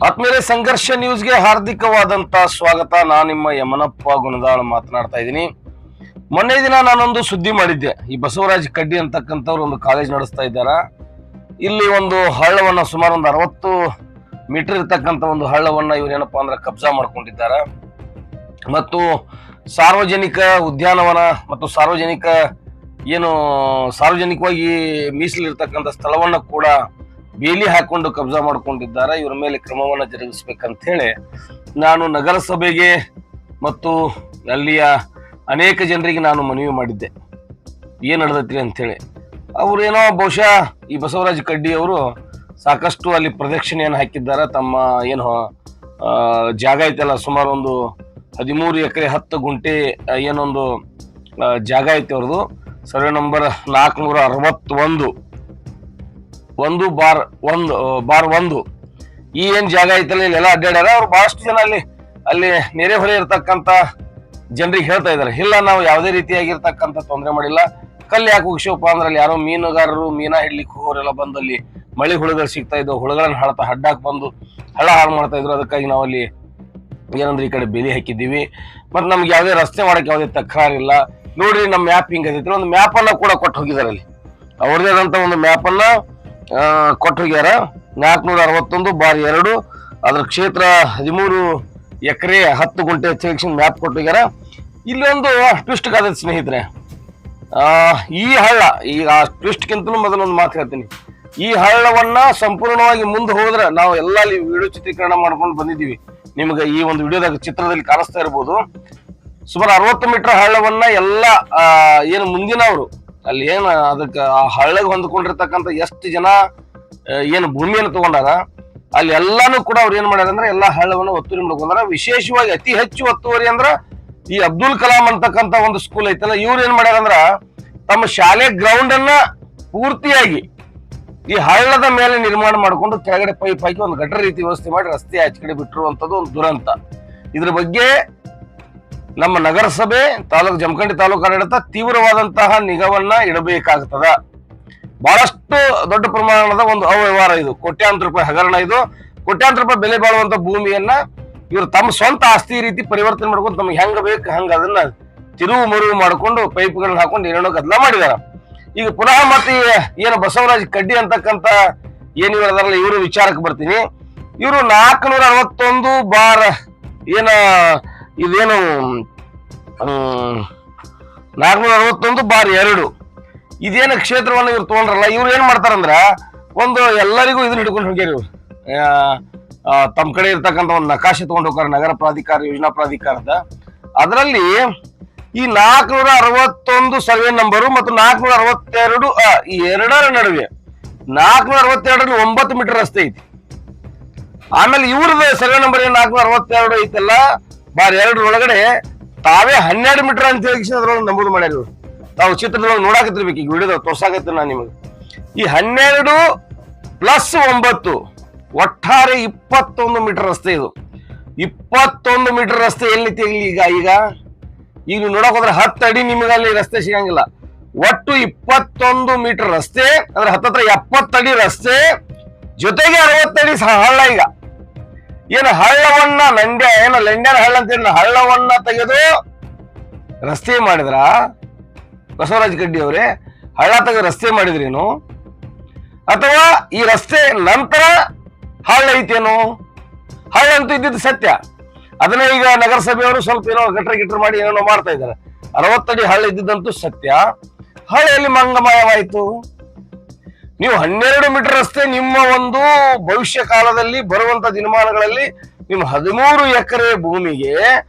ಆತ್ಮೀಯ ಸಂಘರ್ಷ ನ್ಯೂಸ್ಗೆ ಹಾರ್ದಿಕವಾದಂತ ಸ್ವಾಗತ. ನಾನು ನಿಮ್ಮ ಯಮನಪ್ಪ ಗುಣದಾಳ ಮಾತನಾಡ್ತಾ ಇದ್ದೀನಿ. ಮೊನ್ನೆ ದಿನ ನಾನೊಂದು ಸುದ್ದಿ ಮಾಡಿದ್ದೆ. ಈ ಬಸವರಾಜ್ ಕಡ್ಡಿ ಅಂತಕ್ಕಂಥವ್ರು ಒಂದು ಕಾಲೇಜ್ ನಡೆಸ್ತಾ ಇದ್ದಾರ. ಇಲ್ಲಿ ಒಂದು ಹಳ್ಳವನ್ನ ಸುಮಾರು ಒಂದು 60 ಮೀಟರ್ ಇರ್ತಕ್ಕಂಥ ಒಂದು ಹಳ್ಳವನ್ನ ಇವ್ರೇನಪ್ಪಾ ಅಂದ್ರೆ ಕಬ್ಜಾ ಮಾಡ್ಕೊಂಡಿದ್ದಾರ. ಮತ್ತು ಸಾರ್ವಜನಿಕ ಉದ್ಯಾನವನ ಮತ್ತು ಸಾರ್ವಜನಿಕವಾಗಿ ಮೀಸಲಿರ್ತಕ್ಕಂಥ ಸ್ಥಳವನ್ನ ಕೂಡ ಬೇಲಿ ಹಾಕೊಂಡು ಕಬ್ಜಾ ಮಾಡ್ಕೊಂಡಿದ್ದಾರೆ. ಇವರ ಮೇಲೆ ಕ್ರಮವನ್ನ ಜರುಗಿಸ್ಬೇಕಂತ ಹೇಳಿ ನಾನು ನಗರಸಭೆಗೆ ಮತ್ತು ಅಲ್ಲಿಯ ಅನೇಕ ಜನರಿಗೆ ನಾನು ಮನವಿ ಮಾಡಿದ್ದೆ. ಏನ್ ನಡೆದೈತ್ರಿ ಅಂತೇಳಿ. ಅವ್ರೇನೋ ಬಹುಶಃ ಈ ಬಸವರಾಜ್ ಕಡ್ಡಿ ಅವರು ಸಾಕಷ್ಟು ಅಲ್ಲಿ ಪ್ರದಕ್ಷಿಣೆಯನ್ನು ಹಾಕಿದ್ದಾರೆ. ತಮ್ಮ ಏನು ಜಾಗ ಐತಲ್ಲ, ಸುಮಾರು ಒಂದು 13 ಎಕರೆ 10 ಗುಂಟೆ ಏನೊಂದು ಜಾಗ ಐತೆ ಅವ್ರದ್ದು. ಸರ್ವೆ ನಂಬರ್ 461 1/1 ಈ ಏನ್ ಜಾಗ ಐತಲ್ಲ, ಇಲ್ಲೆಲ್ಲ ಅಡ್ಡಾಡ್ಯಾರ. ಅವ್ರು ಬಹಳಷ್ಟು ಜನ ಅಲ್ಲಿ ನೆರೆ ಹೊರೆ ಇರ್ತಕ್ಕಂಥ ಜನರಿಗೆ ಹೇಳ್ತಾ ಇದಾರೆ, ಇಲ್ಲ ನಾವು ಯಾವುದೇ ರೀತಿಯಾಗಿರ್ತಕ್ಕಂಥ ತೊಂದರೆ ಮಾಡಿಲ್ಲ. ಕಲ್ಲು ಯಾಕೆ ಉಗಿಸೋಪ್ಪ ಅಂದ್ರೆ ಅಲ್ಲಿ ಯಾರೋ ಮೀನುಗಾರರು ಮೀನಾ ಹಿಡ್ಲಿಕ್ಕೆ ಹೋಗೋರೆಲ್ಲ ಬಂದು ಅಲ್ಲಿ ಮಳೆ ಹುಳುಗಳು ಸಿಗ್ತಾ ಇದ್ವು, ಹುಳುಗಳನ್ನ ಹಡ್ಡಾಕ್ ಬಂದು ಹಳ್ಳ ಹಾಳು ಮಾಡ್ತಾ ಇದ್ರು. ಅದಕ್ಕಾಗಿ ನಾವು ಅಲ್ಲಿ ಏನಂದ್ರೆ ಈ ಕಡೆ ಬೇಲಿ ಹಾಕಿದ್ದೀವಿ. ಮತ್ತೆ ನಮ್ಗೆ ಯಾವುದೇ ರಸ್ತೆ ಮಾಡಕ್ಕೆ ಯಾವುದೇ ತಕರಾರಿಲ್ಲ. ನೋಡ್ರಿ ನಮ್ಮ ಮ್ಯಾಪ್ ಹಿಂಗ್ ಅದೈತಿ. ಒಂದು ಮ್ಯಾಪ್ ಅನ್ನ ಕೂಡ ಕೊಟ್ಟು ಹೋಗಿದಾರೆ. ಅಲ್ಲಿ ಅವ್ರದೇ ಆದಂತ ಒಂದು ಮ್ಯಾಪ್ ಅನ್ನ ಕೊಟ್ಟು ಹೋಗ್ಯಾರ. 461/2 ಅದ್ರ ಕ್ಷೇತ್ರ 13 ಎಕರೆ 10 ಗುಂಟೆ ಸೆಲೆಕ್ಷನ್ ಮ್ಯಾಪ್ ಕೊಟ್ಟು ಹೋಗ್ಯಾರ. ಇಲ್ಲಿ ಒಂದು ಟ್ವಿಸ್ಟ್ ಕಾದ ಸ್ನೇಹಿತರೆ, ಈ ಹಳ್ಳ ಈಗ ಟ್ವಿಸ್ಟ್ಗಿಂತಲೂ ಮೊದಲೊಂದು ಮಾತು ಹೇಳ್ತೀನಿ. ಈ ಹಳ್ಳವನ್ನ ಸಂಪೂರ್ಣವಾಗಿ ಮುಂದೆ ಹೋದ್ರೆ ನಾವು ಎಲ್ಲ ಅಲ್ಲಿ ವಿಡಿಯೋ ಚಿತ್ರೀಕರಣ ಮಾಡ್ಕೊಂಡು ಬಂದಿದ್ದೀವಿ. ನಿಮ್ಗೆ ಈ ಒಂದು ವಿಡಿಯೋದಾಗ ಚಿತ್ರದಲ್ಲಿ ಕಾಣಿಸ್ತಾ ಇರ್ಬೋದು. ಸುಮಾರು 60 ಮೀಟರ್ ಹಳ್ಳವನ್ನ ಎಲ್ಲ ಏನು ಮುಂದಿನವರು ಅಲ್ಲಿ ಏನು ಅದಕ್ಕೆ ಆ ಹಳ್ಳಗೆ ಹೊಂದ್ಕೊಂಡಿರ್ತಕ್ಕಂಥ ಎಷ್ಟು ಜನ ಏನು ಭೂಮಿಯನ್ನು ತಗೊಂಡಾರ ಅಲ್ಲಿ ಎಲ್ಲಾನು ಕೂಡ ಅವ್ರು ಏನ್ ಮಾಡ್ಯಾರ ಅಂದ್ರೆ ಎಲ್ಲಾ ಹಳ್ಳವನ್ನು ಒತ್ತುವರಿ ಮಾಡ್ಕೊಂಡಾರ. ವಿಶೇಷವಾಗಿ ಅತಿ ಹೆಚ್ಚು ಒತ್ತುವರಿ ಅಂದ್ರ ಈ ಅಬ್ದುಲ್ ಕಲಾಂ ಅಂತಕ್ಕಂಥ ಒಂದು ಸ್ಕೂಲ್ ಐತಲ್ಲ, ಇವ್ರು ಏನ್ ಮಾಡ್ಯಾರ ಅಂದ್ರ ತಮ್ಮ ಶಾಲೆ ಗ್ರೌಂಡ್ ಅನ್ನ ಪೂರ್ತಿಯಾಗಿ ಈ ಹಳ್ಳದ ಮೇಲೆ ನಿರ್ಮಾಣ ಮಾಡ್ಕೊಂಡು ಕೆಳಗಡೆ ಪೈಪ್ ಹಾಕಿ ಒಂದು ಗಟರ್ ರೀತಿ ವ್ಯವಸ್ಥೆ ಮಾಡಿ ರಸ್ತೆ ಆಚೆ ಕಡೆ ಬಿಟ್ಟಿರುವಂತದ್ದು ಒಂದು ದುರಂತ. ಇದ್ರ ಬಗ್ಗೆ ನಮ್ಮ ನಗರಸಭೆ ಜಮಖಂಡಿ ತಾಲೂಕು ಆಡಳಿತ ತೀವ್ರವಾದಂತಹ ನಿಗಾವನ್ನ ಇಡಬೇಕಾಗ್ತದ. ಬಹಳಷ್ಟು ದೊಡ್ಡ ಪ್ರಮಾಣದ ಒಂದು ಅವ್ಯವಹಾರ ಇದು. ಕೋಟ್ಯಾಂತರ ರೂಪಾಯಿ ಹಗರಣ ಇದು. ಕೋಟ್ಯಾಂತರ ರೂಪಾಯಿ ಬೆಲೆ ಬಾಳುವಂತ ಭೂಮಿಯನ್ನ ಇವರು ತಮ್ಮ ಸ್ವಂತ ಆಸ್ತಿ ರೀತಿ ಪರಿವರ್ತನೆ ಮಾಡ್ಕೊಂಡು ತಮ್ಗೆ ಹೆಂಗ ಬೇಕು ಹಂಗ ಅದನ್ನ ತಿರುವು ಮರುವು ಮಾಡ್ಕೊಂಡು ಪೈಪ್ಗಳನ್ನ ಹಾಕೊಂಡು ಏನೇನೋ ಗದ್ದಲ ಮಾಡಿದಾರ. ಈಗ ಪುನಃ ಮತ್ತೆ ಏನು ಬಸವರಾಜ್ ಕಡ್ಡಿ ಅಂತಕ್ಕಂಥ ಏನ್ ಇದಾರಲ್ಲ, ಇವರು ವಿಚಾರಕ್ಕೆ ಬರ್ತೀನಿ. ಇವರು 461 ಏನ ಇದೇನು 461/2 ಇದೇನು ಕ್ಷೇತ್ರವನ್ನು ಇವ್ರು ತಗೊಂಡ್ರಲ್ಲ, ಇವ್ರು ಏನ್ ಮಾಡ್ತಾರಂದ್ರ ಒಂದು ಎಲ್ಲರಿಗೂ ಇದನ್ನ ಹಿಡ್ಕೊಂಡು ಹೋಗ್ಯಾರ. ಇವ್ರು ತಮ್ಮ ಕಡೆ ಇರ್ತಕ್ಕಂಥ ಒಂದು ನಕಾಶೆ ತಗೊಂಡು ಹೋಗ್ತಾರೆ ನಗರ ಪ್ರಾಧಿಕಾರ ಯೋಜನಾ ಪ್ರಾಧಿಕಾರದ. ಅದರಲ್ಲಿ ಈ 461 ಸರ್ವೆ ನಂಬರು ಮತ್ತು 462 ಈ ಎರಡರ ನಡುವೆ 462 9 ಮೀಟರ್ ರಸ್ತೆ ಐತಿ. ಆಮೇಲೆ ಇವ್ರದ ಸರ್ವೆ ನಂಬರ್ 462 ಐತಲ್ಲ /2 ಒಳಗಡೆ ತಾವೇ 12 ಮೀಟರ್ ಅಂತ ಹೇಳಿ ಅದ್ರೊಳಗೆ ನಮೂದು ಮಾಡ್ಯಾರ. ಇವ್ರು ತಾವು ಚಿತ್ರದೊಳಗೆ ನೋಡಾಕತ್ತಿರ್ಬೇಕು, ಈಗ ವಿಡಿಯೋದಾಗ ತೋರ್ಸಾಕತ್ತೀನಿ ನಾನು ನಿಮಗೆ. ಈ 12 + 9 ಒಟ್ಟಾರೆ 21 ಮೀಟರ್ ರಸ್ತೆ ಇದು. 21 ಮೀಟರ್ ರಸ್ತೆ ಎಲ್ಲಿ ತೆಗಲಿ ಈಗ ನೀವು ನೋಡಕ್ ಹೋದ್ರೆ 10 ಅಡಿ ನಿಮಗೆ ಅಲ್ಲಿ ರಸ್ತೆ ಸಿಗಂಗಿಲ್ಲ. ಒಟ್ಟು 21 ಮೀಟರ್ ರಸ್ತೆ ಅಂದ್ರೆ ಹತ್ತತ್ರ 70 ಅಡಿ ರಸ್ತೆ, ಜೊತೆಗೆ 60 ಅಡಿ ಹಳ್ಳ. ಈಗ ಏನು ಹಳ್ಳವನ್ನ ಲಂಡ್ಯಾನ ಹಳ್ಳ ಅಂತ ಹಳ್ಳವನ್ನ ತೆಗೆದು ರಸ್ತೆ ಮಾಡಿದ್ರ ಬಸವರಾಜ್ ಕಡ್ಡಿ ಅವರೇ? ಹಳ್ಳ ತೆಗೆದು ರಸ್ತೆ ಮಾಡಿದ್ರೇನು, ಅಥವಾ ಈ ರಸ್ತೆ ನಂತರ ಹಳ್ಳ ಐತೇನು? ಹಳ್ಳ ಅಂತೂ ಇದ್ದಿದ್ದು ಸತ್ಯ. ಅದನ್ನ ಈಗ ನಗರಸಭೆಯವರು ಸ್ವಲ್ಪ ಏನೋ ಗಟ್ರ ಮಾಡಿ ಏನೋ ಮಾಡ್ತಾ ಇದ್ದಾರೆ. 60 ಅಡಿ ಹಳ್ಳ ಇದ್ದಿದ್ದಂತೂ ಸತ್ಯ. ಹಳ್ಳಿಯಲ್ಲಿ ಮಂಗಮಯವಾಯಿತು. ನೀವು 12 ಮೀಟರ್ ರಸ್ತೆ ನಿಮ್ಮ ಒಂದು ಭವಿಷ್ಯ ಕಾಲದಲ್ಲಿ ಬರುವಂತ ದಿನಮಾನಗಳಲ್ಲಿ ನಿಮ್ಮ 13 ಎಕರೆ ಭೂಮಿಗೆ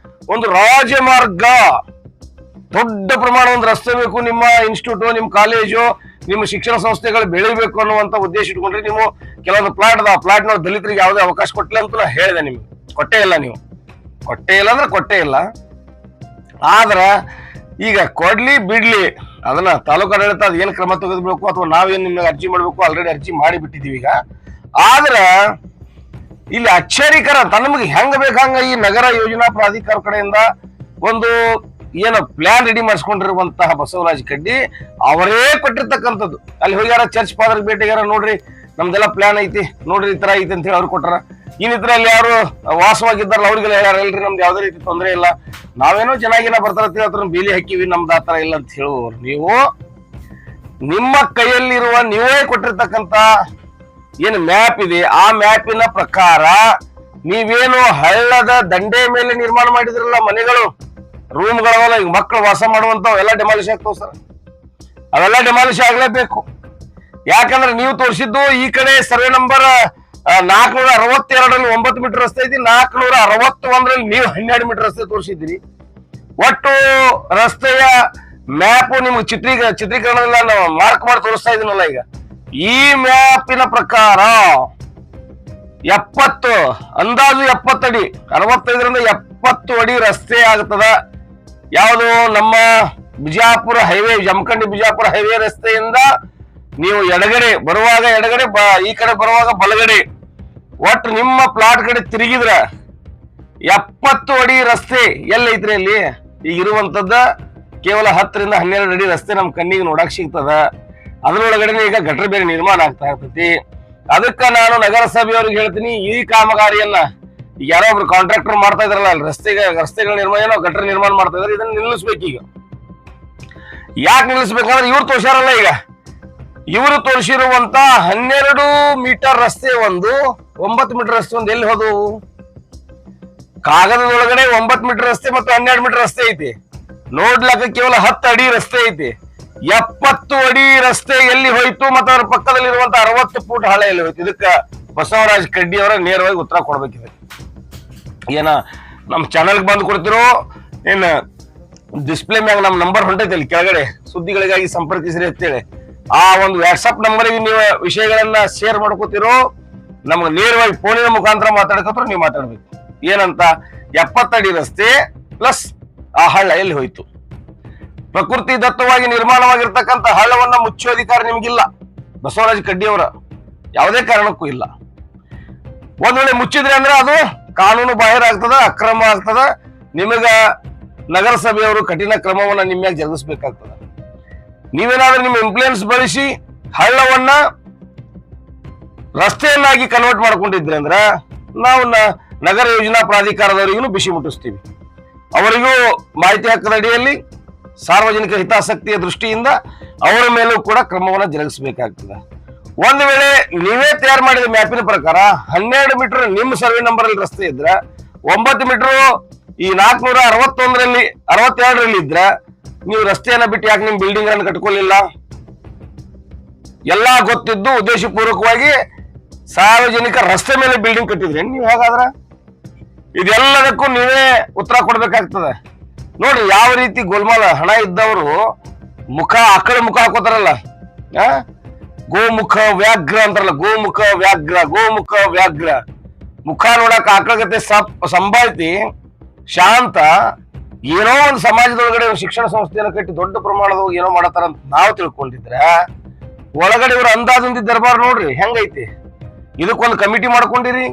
ಒಂದು ರಾಜಮಾರ್ಗ, ದೊಡ್ಡ ಪ್ರಮಾಣ ಒಂದು ರಸ್ತೆ ಬೇಕು, ನಿಮ್ಮ ಇನ್ಸ್ಟಿಟ್ಯೂಟು, ನಿಮ್ಮ ಕಾಲೇಜು, ನಿಮ್ಮ ಶಿಕ್ಷಣ ಸಂಸ್ಥೆಗಳು ಬೆಳಿಬೇಕು ಅನ್ನುವಂತ ಉದ್ದೇಶ ಇಟ್ಕೊಂಡ್ರೆ ನೀವು ಕೆಲವೊಂದು ಪ್ಲಾಟ್ನ ದಲಿತರಿಗೆ ಯಾವುದೇ ಅವಕಾಶ ಕೊಟ್ಟಿಲ್ಲ ಅಂತ ನಾ ಹೇಳಿದೆ. ನಿಮ್ಗೆ ಕೊಟ್ಟೇ ಇಲ್ಲ. ನೀವು ಕೊಟ್ಟೇ ಇಲ್ಲ ಅಂದ್ರೆ ಕೊಟ್ಟೇ ಇಲ್ಲ. ಆದ್ರ ಈಗ ಕೊಡ್ಲಿ ಬಿಡ್ಲಿ ಅದನ್ನ ತಾಲೂಕು ಆಡಳಿತ ಅದ್ ಏನ್ ಕ್ರಮ ತೆಗೆದ್ಬೇಕು ಅಥವಾ ನಾವೇನ್ ನಿಮ್ಗೆ ಅರ್ಜಿ ಮಾಡ್ಬೇಕು, ಆಲ್ರೆಡಿ ಅರ್ಜಿ ಮಾಡಿ ಬಿಟ್ಟಿದೀವಿ ಈಗ. ಆದ್ರ ಇಲ್ಲಿ ಅಚ್ಚರಿಕರ ನಮಗೆ ಹೆಂಗ ಬೇಕಂಗ ಈ ನಗರ ಯೋಜನಾ ಪ್ರಾಧಿಕಾರ ಕಡೆಯಿಂದ ಒಂದು ಏನು ಪ್ಲಾನ್ ರೆಡಿ ಮಾಡಿಸ್ಕೊಂಡಿರುವಂತಹ ಬಸವರಾಜ್ ಕಡ್ಡಿ ಅವರೇ ಕೊಟ್ಟಿರ್ತಕ್ಕಂಥದ್ದು. ಅಲ್ಲಿ ಹೋಗ್ಯಾರ, ಚರ್ಚ್ ಫಾದರ್ ಭೇಟಿಗಾರ, ನೋಡ್ರಿ ನಮ್ದೆಲ್ಲ ಪ್ಲಾನ್ ಐತಿ, ನೋಡ್ರಿ ಈ ತರ ಐತಿ ಅಂತ ಹೇಳಿ ಅವ್ರು ಕೊಟ್ಟಾರ. ಇನ್ನಿದ್ರಲ್ಲಿ ಯಾರು ವಾಸವಾಗಿದ್ದಾರಲ್ಲ ಅವ್ರಿಗೆಲ್ಲ ಹೇಳ್ಯಾರ ಇಲ್ರಿ ನಮ್ದು ಯಾವ್ದೇ ರೀತಿ ತೊಂದರೆ ಇಲ್ಲ, ನಾವೇನೋ ಚೆನ್ನಾಗಿನ ಬರ್ತಾರತ್ತೀವಿ ಅದ್ರ ಬೇಲಿ ಹಾಕಿವಿ, ನಮ್ದು ಆತರ ಇಲ್ಲ ಅಂತ ಹೇಳುವವರು ನೀವು. ನಿಮ್ಮ ಕೈಯಲ್ಲಿರುವ ನೀವೇ ಕೊಟ್ಟಿರ್ತಕ್ಕಂತ ಏನು ಮ್ಯಾಪ್ ಇದೆ ಆ ಮ್ಯಾಪಿನ ಪ್ರಕಾರ ನೀವೇನು ಹಳ್ಳದ ದಂಡೆ ಮೇಲೆ ನಿರ್ಮಾಣ ಮಾಡಿದ್ರಲ್ಲ ಮನೆಗಳು, ರೂಮ್ಗಳವಲ್ಲ, ಈಗ ಮಕ್ಕಳು ವಾಸ ಮಾಡುವಂತವ್ ಎಲ್ಲ ಡೆಮಾಲಿಶ್ ಆಗ್ತಾವ ಸರ್. ಅವೆಲ್ಲ ಡೆಮಾಲಿಶ್ ಆಗ್ಲೇಬೇಕು. ಯಾಕಂದ್ರೆ ನೀವು ತೋರಿಸಿದ್ದು ಈ ಕಡೆ ಸರ್ವೆ ನಂಬರ್ 462ರಲ್ಲಿ 9 ಮೀಟರ್ ರಸ್ತೆ ಐತಿ, 461ರಲ್ಲಿ ನೀವು 12 ಮೀಟರ್ ರಸ್ತೆ ತೋರಿಸಿದ್ದೀರಿ. ಒಟ್ಟು ರಸ್ತೆಯ ಮ್ಯಾಪ್ ನಿಮ್ಗೆ ಚಿತ್ರೀಕರಣದಲ್ಲಿ ನಾವು ಮಾರ್ಕ್ ಮಾಡಿ ತೋರಿಸ್ತಾ ಇದೀನಲ್ಲ ಈಗ. ಈ ಮ್ಯಾಪಿನ ಪ್ರಕಾರ 70 ಅಂದಾಜು 70 ಅಡಿ, 65ರಿಂದ 70 ಅಡಿ ರಸ್ತೆ ಆಗ್ತದ. ಯಾವುದು ನಮ್ಮ ಬಿಜಾಪುರ ಹೈವೇ, ಜಮಖಂಡಿ ಬಿಜಾಪುರ ಹೈವೇ ರಸ್ತೆಯಿಂದ ನೀವು ಎಡಗಡೆ ಬರುವಾಗ ಎಡಗಡೆ, ಈ ಕಡೆ ಬರುವಾಗ ಬಲಗಡೆ, ಒಟ್ಟು ನಿಮ್ಮ ಪ್ಲಾಟ್ ಕಡೆ ತಿರುಗಿದ್ರ 70 ಅಡಿ ರಸ್ತೆ ಎಲ್ಲೈತ್ರಿ ಅಲ್ಲಿ. ಈಗ ಇರುವಂತದ್ದ ಕೇವಲ 10ರಿಂದ 12 ಅಡಿ ರಸ್ತೆ ನಮ್ ಕಣ್ಣಿಗೆ ನೋಡಕ್ ಸಿಗ್ತದ. ಅದ್ರೊಳಗಡೆ ಈಗ ಗಟರ್ ಬೇರೆ ನಿರ್ಮಾಣ ಆಗ್ತಾ ಇರ್ತೈತಿ. ಅದಕ್ಕ ನಾನು ನಗರಸಭೆಯವ್ರಿಗೆ ಹೇಳ್ತೀನಿ, ಈ ಕಾಮಗಾರಿಯನ್ನ ಈಗ ಯಾರೋ ಒಬ್ರು ಕಾಂಟ್ರಾಕ್ಟರ್ ಮಾಡ್ತಾ ಇದ್ರಲ್ಲ ಅಲ್ಲಿ ರಸ್ತೆಗಳ ನಿರ್ಮಾಣ, ಏನೋ ಗಟರ್ ನಿರ್ಮಾಣ ಮಾಡ್ತಾ ಇದಾರೆ, ಇದನ್ನ ನಿಲ್ಲಿಸ್ಬೇಕೀಗ. ಯಾಕೆ ನಿಲ್ಲಿಸ್ಬೇಕಂದ್ರೆ ಇವ್ರು ತೋರ್ಸಾರಲ್ಲ, ಈಗ ಇವರು ತೋರಿಸಿರುವಂತ 12 ಮೀಟರ್ ರಸ್ತೆ ಒಂದು, 9 ಮೀಟರ್ ರಸ್ತೆ ಒಂದು ಎಲ್ಲಿ ಹೋದವು? ಕಾಗದದೊಳಗಡೆ 9 ಮೀಟರ್ ರಸ್ತೆ ಮತ್ತು 12 ಮೀಟರ್ ರಸ್ತೆ ಐತಿ, ನೋಡ್ಲಕ್ಕ ಕೇವಲ 10 ಅಡಿ ರಸ್ತೆ ಐತಿ. 70 ಅಡಿ ರಸ್ತೆ ಎಲ್ಲಿ ಹೋಯ್ತು ಮತ್ತು ಅದ್ರ ಪಕ್ಕದಲ್ಲಿರುವಂತ 60 ಫೂಟ್ ಹಳೆ ಎಲ್ಲಿ ಹೋಯ್ತು? ಇದಕ್ಕ ಬಸವರಾಜ್ ಕಡ್ಡಿ ಅವರ ನೇರವಾಗಿ ಉತ್ತರ ಕೊಡ್ಬೇಕಿದೆ. ಏನ ನಮ್ ಚಾನೆಲ್ಗೆ ಬಂದು ಕೊಡ್ತಿರೋ ಏನ್ ಡಿಸ್ಪ್ಲೇ ಮ್ಯಾಗ ನಮ್ ನಂಬರ್ ಹೊಂಟೈತಿ ಅಲ್ಲಿ ಕೆಳಗಡೆ, ಸುದ್ದಿಗಳಿಗಾಗಿ ಸಂಪರ್ಕಿಸಿರಿ ಅಂತೇಳಿ ಆ ಒಂದು ವಾಟ್ಸಪ್ ನಂಬರ್ಗೆ ನೀವು ವಿಷಯಗಳನ್ನ ಶೇರ್ ಮಾಡ್ಕೋತಿರೋ, ನಮ್ಗೆ ನೇರವಾಗಿ ಫೋನಿನ ಮುಖಾಂತರ ಮಾತಾಡ್ಕೋತಾರ ನೀವು ಮಾತಾಡ್ಬೇಕು. ಏನಂತ 70 ಅಡಿ ರಸ್ತೆ ಪ್ಲಸ್ ಆ ಹಳ್ಳ ಎಲ್ಲಿ ಹೋಯ್ತು? ಪ್ರಕೃತಿ ದತ್ತವಾಗಿ ನಿರ್ಮಾಣವಾಗಿರ್ತಕ್ಕಂಥ ಹಳ್ಳವನ್ನ ಮುಚ್ಚುವ ಅಧಿಕಾರ ನಿಮ್ಗಿಲ್ಲ, ಬಸವರಾಜ್ ಕಡ್ಡಿ ಅವರ ಯಾವುದೇ ಕಾರಣಕ್ಕೂ ಇಲ್ಲ. ಒಂದ್ ವೇಳೆ ಮುಚ್ಚಿದ್ರೆ ಅಂದ್ರೆ ಅದು ಕಾನೂನು ಬಾಹಿರ ಆಗ್ತದ, ಅಕ್ರಮ ಆಗ್ತದ. ನಿಮಗ ನಗರಸಭೆಯವರು ಕಠಿಣ ಕ್ರಮವನ್ನ ನಿಮ್ಮ್ಯಾಗ ಜರುಗಿಸ್ಬೇಕಾಗ್ತದ. ನೀವೇನಾದ್ರೂ ನಿಮ್ಮ ಇನ್ಫ್ಲೂಯೆನ್ಸ್ ಬಳಸಿ ಹಳ್ಳವನ್ನ ರಸ್ತೆಯನ್ನಾಗಿ ಕನ್ವರ್ಟ್ ಮಾಡ್ಕೊಂಡಿದ್ರೆ ಅಂದ್ರ ನಾವು ನಗರ ಯೋಜನಾ ಪ್ರಾಧಿಕಾರದವರಿಗೂ ಬಿಸಿ ಮುಟ್ಟಿಸ್ತೀವಿ. ಅವರಿಗೂ ಮಾಹಿತಿ ಹಕ್ಕದ ಅಡಿಯಲ್ಲಿ ಸಾರ್ವಜನಿಕ ಹಿತಾಸಕ್ತಿಯ ದೃಷ್ಟಿಯಿಂದ ಅವರ ಮೇಲೂ ಕೂಡ ಕ್ರಮವನ್ನ ಜರುಗಿಸಬೇಕಾಗ್ತದೆ. ಒಂದು ವೇಳೆ ನೀವೇ ತಯಾರು ಮಾಡಿದ ಮ್ಯಾಪಿನ ಪ್ರಕಾರ 12 ಮೀಟರ್ ನಿಮ್ಮ ಸರ್ವೆ ನಂಬರ್ ಅಲ್ಲಿ ರಸ್ತೆ ಇದ್ರ, 9 ಮೀಟರ್ ಈ 461ರಲ್ಲಿ 62ರಲ್ಲಿ ಇದ್ರ, ನೀವು ರಸ್ತೆಯನ್ನ ಬಿಟ್ಟು ಯಾಕೆ ನಿಮ್ ಬಿಲ್ಡಿಂಗ್ ಅನ್ನು ಕಟ್ಕೊಳ್ಳಿಲ್ಲ? ಎಲ್ಲಾ ಗೊತ್ತಿದ್ದು ಉದ್ದೇಶಪೂರ್ವಕವಾಗಿ ಸಾರ್ವಜನಿಕ ರಸ್ತೆ ಮೇಲೆ ಬಿಲ್ಡಿಂಗ್ ಕಟ್ಟಿದ್ರಿ ನೀವು. ಹಾಗಾದ್ರ ಇದೆಲ್ಲದಕ್ಕೂ ನೀವೇ ಉತ್ತರ ಕೊಡ್ಬೇಕಾಗ್ತದೆ. ನೋಡ್ರಿ ಯಾವ ರೀತಿ ಗೋಲ್ಮಾಲ ಹಣ ಇದ್ದವರು ಮುಖ ಆಕಡೆ ಮುಖ ಹಾಕೋತಾರಲ್ಲ, ಗೋಮುಖ ವ್ಯಾಘ್ರ ಅಂತಾರಲ್ಲ, ಗೋಮುಖ ವ್ಯಾಘ್ರ, ಗೋಮುಖ ವ್ಯಾಘ್ರ. ಮುಖ ನೋಡಕ್ ಆಕಳಗತೆ ಸಂಭಾಯ್ತಿ ಶಾಂತ, ಏನೋ ಒಂದು ಸಮಾಜದೊಳಗಡೆ ಶಿಕ್ಷಣ ಸಂಸ್ಥೆಯನ್ನು ಕಟ್ಟಿ ದೊಡ್ಡ ಪ್ರಮಾಣದ ಏನೋ ಮಾಡತಾರ ಅಂತ ನಾವು ತಿಳ್ಕೊಂಡಿದ್ರೆ, ಒಳಗಡೆ ಇವ್ರ ಅಂದಾಜಿಂದ ದರ್ಬಾರ್ ನೋಡ್ರಿ ಹೆಂಗೈತಿ. ಇದಕ್ಕೊಂದು ಕಮಿಟಿ ಮಾಡ್ಕೊಂಡಿರಿ,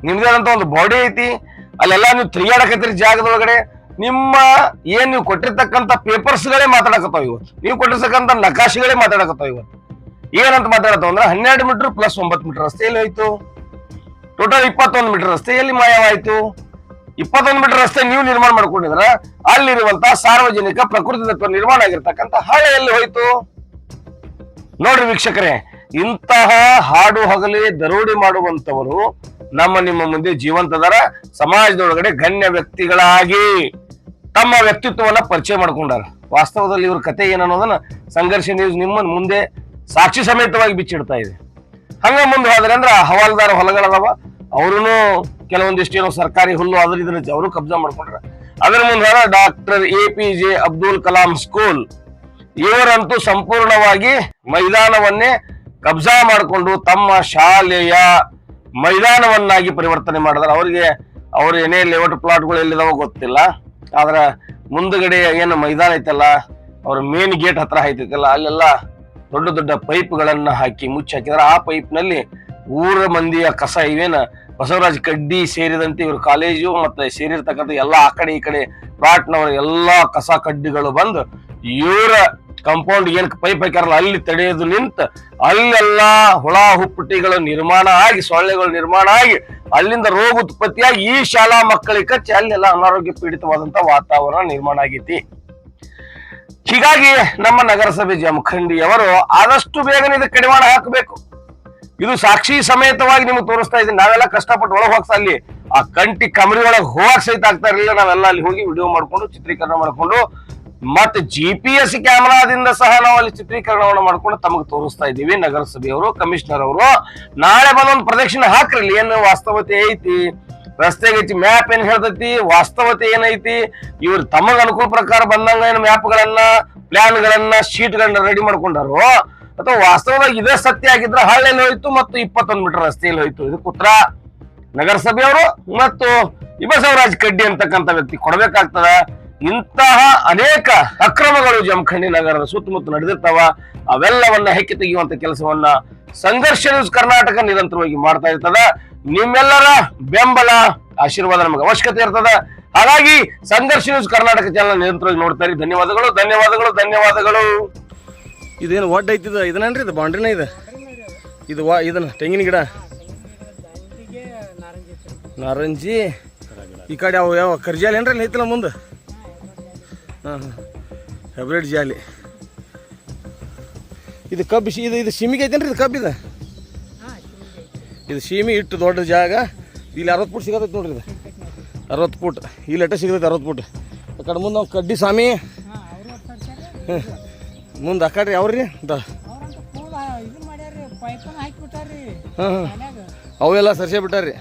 ನಿಮ್ದೇನಂತ ಒಂದು ಬಾಡಿ ಐತಿ, ಅಲ್ಲೆಲ್ಲಾ ನೀವು ತಿರುಗಾಡಕತ್ತೀರಿ ಜಾಗದೊಳಗಡೆ. ನಿಮ್ಮ ಏನ್ ನೀವು ಕೊಟ್ಟಿರ್ತಕ್ಕಂಥ ಪೇಪರ್ಸ್ಗಳೇ ಮಾತಾಡಕತ್ತಾವ ಇವತ್ತು, ನೀವು ಕೊಟ್ಟಿರ್ತಕ್ಕಂಥ ನಕಾಶೆಗಳೇ ಮಾತಾಡಕತ್ತಾವ ಇವತ್ತು. ಏನಂತ ಮಾತಾಡತಾವ ಅಂದ್ರೆ 12 ಮೀಟರ್ ಪ್ಲಸ್ 9 ಮೀಟರ್ ರಸ್ತೆ ಎಲ್ಲಿ ಹೋಯ್ತು? ಟೋಟಲ್ 21 ಮೀಟರ್ ರಸ್ತೆ ಎಲ್ಲಿ ಮಾಯವಾಯ್ತು? 21 ಮೀಟರ್ ರಸ್ತೆ ನೀವು ನಿರ್ಮಾಣ ಮಾಡ್ಕೊಂಡಿದ್ರ, ಅಲ್ಲಿರುವಂತ ಸಾರ್ವಜನಿಕ ಪ್ರಕೃತಿ ತತ್ವ ನಿರ್ಮಾಣ ಆಗಿರ್ತಕ್ಕಂಥ ಹಳೆ ಎಲ್ಲಿ ಹೋಯ್ತು? ನೋಡ್ರಿ ವೀಕ್ಷಕರೇ, ಇಂತಹ ಹಾಡು ಹಗಲೇ ದರೋಡಿ ಮಾಡುವಂತವರು ನಿಮ್ಮ ಮುಂದೆ ಜೀವಂತದರ. ಸಮಾಜದೊಳಗಡೆ ಗಣ್ಯ ವ್ಯಕ್ತಿಗಳಾಗಿ ತಮ್ಮ ವ್ಯಕ್ತಿತ್ವವನ್ನ ಪರಿಚಯ ಮಾಡ್ಕೊಂಡಾರ. ವಾಸ್ತವದಲ್ಲಿ ಇವ್ರ ಕತೆ ಏನನ್ನೋದನ್ನ ಸಂಘರ್ಷ ನ್ಯೂಸ್ ನಿಮ್ಮ ಮುಂದೆ ಸಾಕ್ಷಿ ಸಮೇತವಾಗಿ ಬಿಚ್ಚಿಡ್ತಾ ಇದೆ. ಹಂಗ ಮುಂದೆ ಹೋದ್ರೆ ಅಂದ್ರ ಹವಾಲ್ದಾರ ಹೊಲಗಳದಾವ, ಅವ್ರೂ ಕೆಲವೊಂದಿಷ್ಟು ಏನೋ ಸರ್ಕಾರಿ ಹುಲ್ಲು ಅದ್ರ ಇದನ್ನ ಅವರು ಕಬ್ಜಾ ಮಾಡ್ಕೊಂಡ್ರ. ಅದ್ರ ಮುಂದೆ doctor APJ Abdul Kalam school, ಇವರಂತೂ ಸಂಪೂರ್ಣವಾಗಿ ಮೈದಾನವನ್ನೇ ಕಬ್ಜಾ ಮಾಡಿಕೊಂಡು ತಮ್ಮ ಶಾಲೆಯ ಮೈದಾನವನ್ನಾಗಿ ಪರಿವರ್ತನೆ ಮಾಡಿದಾರೆ. ಅವ್ರು ಏನೇ ಲೇಔಟ್ ಪ್ಲಾಟ್ಗಳು ಎಲ್ಲಿದಾವ ಗೊತ್ತಿಲ್ಲ, ಆದ್ರ ಮುಂದುಗಡೆ ಏನು ಮೈದಾನ ಐತಲ್ಲ, ಅವ್ರ ಮೇನ್ ಗೇಟ್ ಹತ್ರ ಐತೈತಲ್ಲ, ಅಲ್ಲೆಲ್ಲ ದೊಡ್ಡ ದೊಡ್ಡ ಪೈಪ್ಗಳನ್ನ ಹಾಕಿ ಮುಚ್ಚಿ ಹಾಕಿದಾರೆ. ಆ ಪೈಪ್ ನಲ್ಲಿ ಊರ ಮಂದಿಯ ಕಸ, ಇವೇನ ಬಸವರಾಜ್ ಕಡ್ಡಿ ಸೇರಿದಂತೆ ಇವ್ರ ಕಾಲೇಜು ಮತ್ತೆ ಸೇರಿರ್ತಕ್ಕಂಥ ಎಲ್ಲಾ ಆ ಕಡೆ ಈ ಕಡೆ ಪ್ಲಾಟ್ನವರ ಎಲ್ಲಾ ಕಸ ಕಡ್ಡಿಗಳು ಬಂದು ಇವರ ಕಾಂಪೌಂಡ್ ಏನ್ ಪೈಪ್ ಹಾಕ್ಯಾರಲ್ಲ ಅಲ್ಲಿ ತಡೆಯೋದು ನಿಂತ ಅಲ್ಲೆಲ್ಲ ಹುಳ ಹುಪ್ಪಟಿಗಳು ನಿರ್ಮಾಣ ಆಗಿ ಸೊಳ್ಳೆಗಳು ನಿರ್ಮಾಣ ಆಗಿ ಅಲ್ಲಿಂದ ರೋಗ ಉತ್ಪತ್ತಿಯಾಗಿ ಈ ಶಾಲಾ ಮಕ್ಕಳಿಗೆ ಕಚ್ಚಿ ಅಲ್ಲೆಲ್ಲ ಅನಾರೋಗ್ಯ ಪೀಡಿತವಾದಂತ ವಾತಾವರಣ ನಿರ್ಮಾಣ ಆಗೈತಿ. ಹೀಗಾಗಿ ನಮ್ಮ ನಗರಸಭೆ ಜಮಖಂಡಿಯವರು ಆದಷ್ಟು ಬೇಗನೆ ಇದಕ್ಕೆ ಕಡಿವಾಣ ಹಾಕಬೇಕು. ಇದು ಸಾಕ್ಷಿ ಸಮೇತವಾಗಿ ನಿಮ್ಗೆ ತೋರಿಸ್ತಾ ಇದ್ದೀನಿ. ನಾವೆಲ್ಲ ಕಷ್ಟಪಟ್ಟು ಒಳಗೆ ಹೋಗ್ತಾ ಅಲ್ಲಿ ಆ ಕಂಟಿ ಕಮರಿ ಒಳಗೆ ಹೋಗಕ್ ಸಹಿತ ಆಗ್ತಾ ಇರಲಿಲ್ಲ. ನಾವೆಲ್ಲ ಅಲ್ಲಿ ಹೋಗಿ ವಿಡಿಯೋ ಮಾಡ್ಕೊಂಡು ಚಿತ್ರೀಕರಣ ಮಾಡ್ಕೊಂಡು ಮತ್ತೆ GPS ಕ್ಯಾಮೆರಾದಿಂದ ಸಹ ನಾವು ಅಲ್ಲಿ ಚಿತ್ರೀಕರಣವನ್ನು ಮಾಡ್ಕೊಂಡು ತಮಗೆ ತೋರಿಸ್ತಾ ಇದ್ದೀವಿ. ನಗರಸಭೆಯವರು, ಕಮಿಷನರ್ ಅವರು ನಾಳೆ ಬಂದೊಂದು ಪ್ರದಕ್ಷಿಣೆ ಹಾಕ್ರಿ. ಏನು ವಾಸ್ತವತೆ ಐತಿ, ರಸ್ತೆಗೆ ಐತಿ, ಮ್ಯಾಪ್ ಏನ್ ಹೇಳ್ತೈತಿ, ವಾಸ್ತವತೆ ಏನೈತಿ, ಇವ್ರು ತಮಗ ಅನುಕೂಲ ಪ್ರಕಾರ ಬಂದಂಗ ಏನು ಮ್ಯಾಪ್ಗಳನ್ನ, ಪ್ಲಾನ್ಗಳನ್ನ, ಶೀಟ್ಗಳನ್ನ ರೆಡಿ ಮಾಡ್ಕೊಂಡಾರು ಅಥವಾ ವಾಸ್ತವವಾಗಿ ಇದೇ ಸತ್ಯ ಆಗಿದ್ರೆ ಹಳ್ಳಿಯಲ್ಲಿ ಹೋಯ್ತು ಮತ್ತು 21 ಮೀಟರ್ ರಸ್ತೆಯಲ್ಲಿ ಹೋಯ್ತು. ಇದಕ್ಕೆ ಉತ್ತರ ನಗರಸಭೆಯವರು ಮತ್ತು ಬಸವರಾಜ್ ಕಡ್ಡಿ ಅಂತಕ್ಕಂಥ ವ್ಯಕ್ತಿ ಕೊಡಬೇಕಾಗ್ತದ. ಇಂತಹ ಅನೇಕ ಅಕ್ರಮಗಳು ಜಮಖಂಡಿ ನಗರದ ಸುತ್ತಮುತ್ತ ನಡೆದಿರ್ತಾವ. ಅವೆಲ್ಲವನ್ನ ಹೆಕ್ಕಿ ತೆಗೆಯುವಂತ ಕೆಲಸವನ್ನ ಸಂಘರ್ಷ ನ್ಯೂಸ್ ಕರ್ನಾಟಕ ನಿರಂತರವಾಗಿ ಮಾಡ್ತಾ ಇರ್ತದ. ನಿಮ್ಮೆಲ್ಲರ ಬೆಂಬಲ, ಆಶೀರ್ವಾದ ನಮಗೆ ಅವಶ್ಯಕತೆ ಇರ್ತದ. ಹಾಗಾಗಿ ಸಂಘರ್ಷ ನ್ಯೂಸ್ ಕರ್ನಾಟಕ ಚಾನಲ್ ನಿರಂತರವಾಗಿ ನೋಡ್ತಾ ಇರಿ. ಧನ್ಯವಾದಗಳು, ಧನ್ಯವಾದಗಳು, ಧನ್ಯವಾದಗಳು. ಇದೇನು ಒಡ್ಡ ಐತಿದ ಇದನ್ನೇನ್ರಿ? ಇದು ಬಾಂಡ್ರಿನ ಇದು ಇದನ್ನ ತೆಂಗಿನ ಗಿಡ, ನಾರಂಜಿ, ಈ ಕಡೆ ಅವು ಯಾವ ಕರ್ಜಾಲಿ ಏನ್ರಿ ಐತಿಲ್ಲ ಮುಂದೆ. ಹೈಬ್ರಿಡ್ ಜಾಲಿ. ಇದು ಕಬ್ಬು ಇದು ಸೀಮಿಗೆ ಐತೇನ್ರಿ? ಇದು ಕಬ್ಬು ಇದು ಸೀಮಿ ಇಟ್ಟು ದೊಡ್ಡ ಜಾಗ. ಇಲ್ಲಿ 60 ಫುಟ್ ಸಿಗತೈತಿ ನೋಡ್ರಿ. ಇದು 60 ಫುಟ್ ಇಲ್ಲಿ ಎಟ್ಟ ಸಿಗತೈತಿ? 60 ಫುಟ್. ಆ ಕಡೆ ಮುಂದೆ ನಾವು ಕಡ್ಡಿ ಸ್ವಾಮಿ ಮುಂದೆ ಆ ಕಡೆ ಯಾವ್ರಿ ಅವೆಲ್ಲ ಸರ್ಸೇ ಬಿಟ್ಟಾರ್ರಿ.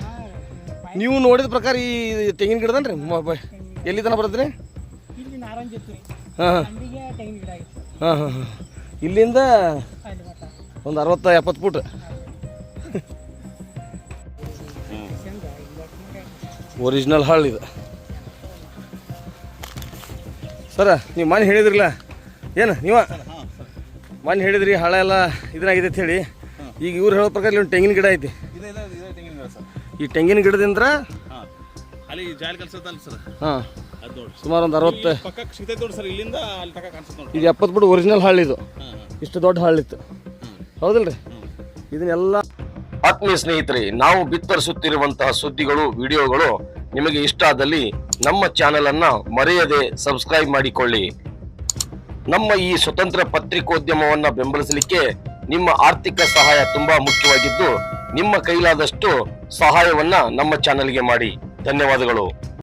ನೀವು ನೋಡಿದ ಪ್ರಕಾರ ಈ ತೆಂಗಿನ ಗಿಡದನ್ರಿ ಎಲ್ಲಿ ತನಕ ಬರ್ತದ್ರಿ? ಹಾಂ ಹಾಂ ಹಾಂ ಇಲ್ಲಿಂದ ಒಂದು 60-70 ಫುಟ್. ಒರಿಜಿನಲ್ ಹಳ್ಳ ಇದು ಸರ. ನೀವು ಮನೆ ಹೇಳಿದ್ರಲ್ಲ, ಏನು ನೀವು ಮನೆ ಹೇಳಿದ್ರಿ ಹಳ ಎಲ್ಲ ಇದನ್ನಾಗಿದೆ ಅಂತ ಹೇಳಿ. ಈಗ ಇವ್ರು ಹೇಳೋ ಪ್ರಕಾರ ಇಲ್ಲಿ ಒಂದು ತೆಂಗಿನ ಗಿಡ ಐತಿ. ಈ ತೆಂಗಿನ ಗಿಡದಿಂದ ಹಾಂ ಸುಮಾರು ಒಂದು 60 ಇದು 70 ಫುಟ್ ಒರಿಜಿನಲ್ ಹಳ್ಳ. ಇದು ಇಷ್ಟು ದೊಡ್ಡ ಹಳ್ಳಿತ್ತು ಹೌದಲ್ರಿ? ಇದನ್ನೆಲ್ಲ ಆತ್ಮೀಯ ಸ್ನೇಹಿತರೆ, ನಾವು ಬಿತ್ತರಿಸುತ್ತಿರುವಂತಹ ಸುದ್ದಿಗಳು, ವಿಡಿಯೋಗಳು ನಿಮಗೆ ಇಷ್ಟ ಆದಲ್ಲಿ ನಮ್ಮ ಚಾನೆಲ್ ಅನ್ನ ಮರೆಯದೆ ಸಬ್ಸ್ಕ್ರೈಬ್ ಮಾಡಿಕೊಳ್ಳಿ. ನಮ್ಮ ಈ ಸ್ವತಂತ್ರ ಪತ್ರಿಕೋದ್ಯಮವನ್ನ ಬೆಂಬಲಿಸಲಿಕ್ಕೆ ನಿಮ್ಮ ಆರ್ಥಿಕ ಸಹಾಯ ತುಂಬಾ ಮುಖ್ಯವಾಗಿದ್ದು, ನಿಮ್ಮ ಕೈಲಾದಷ್ಟು ಸಹಾಯವನ್ನ ನಮ್ಮ ಚಾನೆಲ್ಗೆ ಮಾಡಿ. ಧನ್ಯವಾದಗಳು.